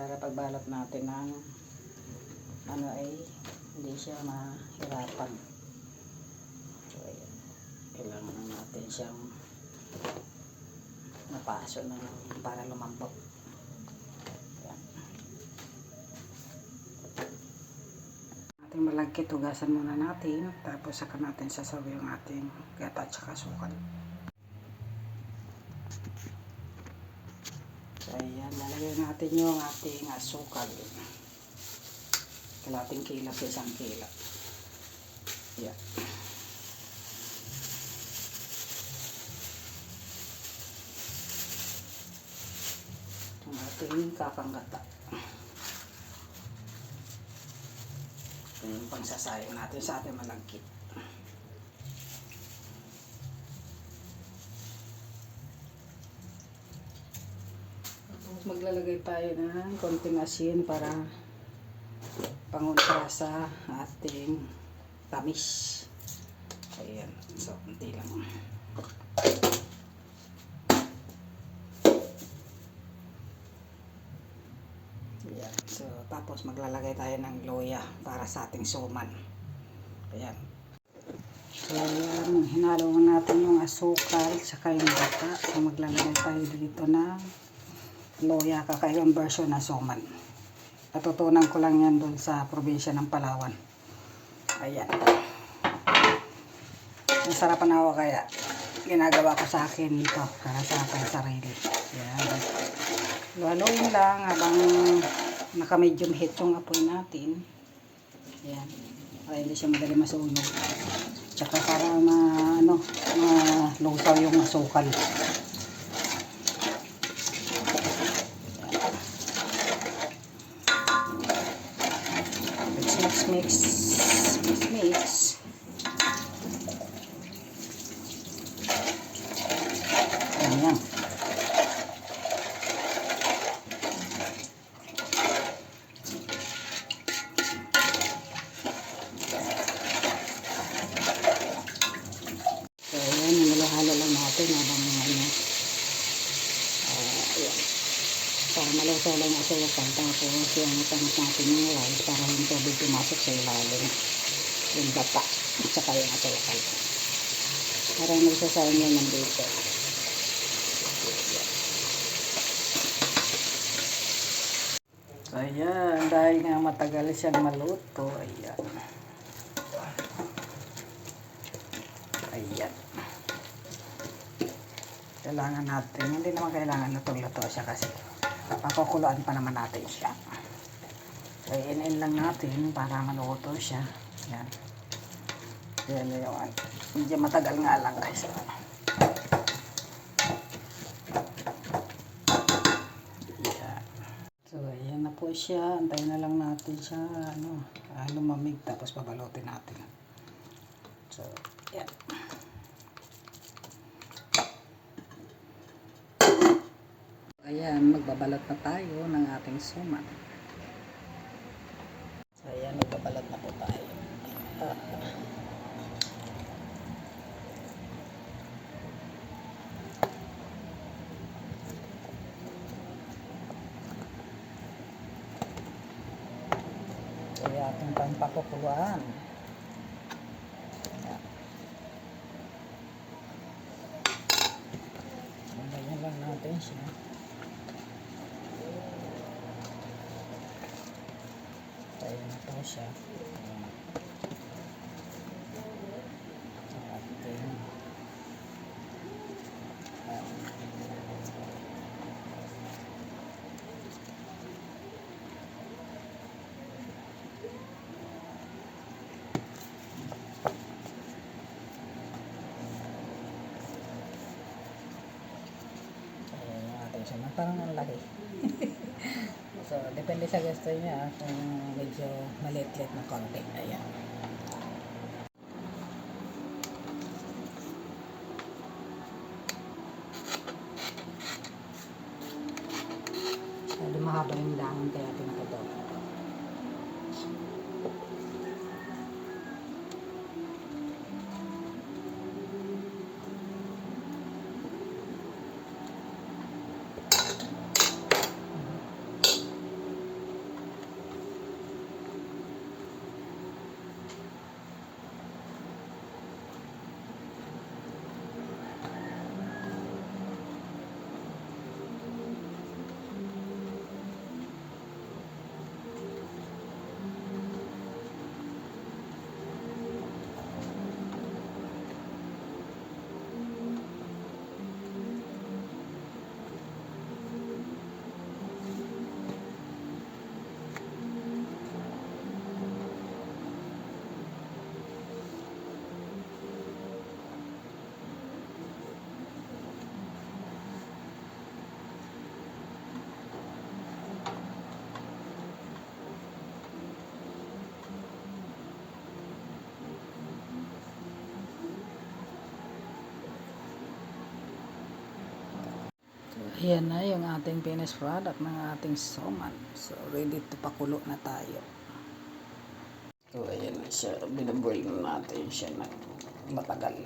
para pagbalot natin ng ano ay hindi siya mahirapan. So ayan, kailangan na natin siyang napaso na para lumambot. Ayan. Ating malagkit, hugasan muna natin, tapos saka natin sasawi yung ating gata at saka sukal. So ayan, lalagay natin yung ating asukal. Kalating kila sa isang kila. Ayan. Yung ating kakanggata. Ito yung pangsasayang natin sa ating malagkit. Tapos maglalagay tayo ng konting asin para pangontra sa ating tamis. Ayan. So, konti lang. Ayan. So, tapos maglalagay tayo ng loya para sa ating suman. Ayan. So, ayan. Hinalo natin yung asukal saka yung gata. So, maglalagay tayo dito ng loya, kakaibang version na suman. Natutunan ko lang yan doon sa probinsya ng Palawan. Ayan. Nasarapan ako kaya ginagawa ko sa akin ito para sa aking sarili. Ayan. Haluin lang habang naka-medium heat yung apoy natin. Ayan. Para hindi siya madali masunog. Tsaka para malusaw yung asukal. Mix. Ayan. So, ayan, nilahalo lang natin habang ayan. Para malusaw lang ang asukal. Tapos, yung itangat natin yung rice para yung tubig pumasok sa ilalim. Yung gata at saka yung asukal. Para nagsasayang yun nandito. So, ayan. Dahil nga matagal siyang maluto. Ayan. Ayan. Kailangan natin. Hindi naman kailangan lutong-luto siya kasi pakukuluan pa naman natin siya. So, in lang natin para maluto siya. Ayan. Ayan yung medyo matagal nga lang guys. Ayan. So, ayan na po siya. Antayin na lang natin siya lumamig tapos babalutin natin. So, ayan. Ayan, magbabalot na tayo ng ating suman. So, ayan, magbabalot na po tayo. So, ayan, ating pampakukuluan. Ayan. Ayan lang natin siya. Ayan na po siya. Parang ang laki. So, depende sa gusto niya kung medyo maliit-liit na konti. Ayan. So, mahaba yung dahon kaya pinakadoro. Ayan na yung ating finished product ng ating suman. So, ready to pakulo na tayo. So, ayan na siya. Binaboil na natin siya ng matagal.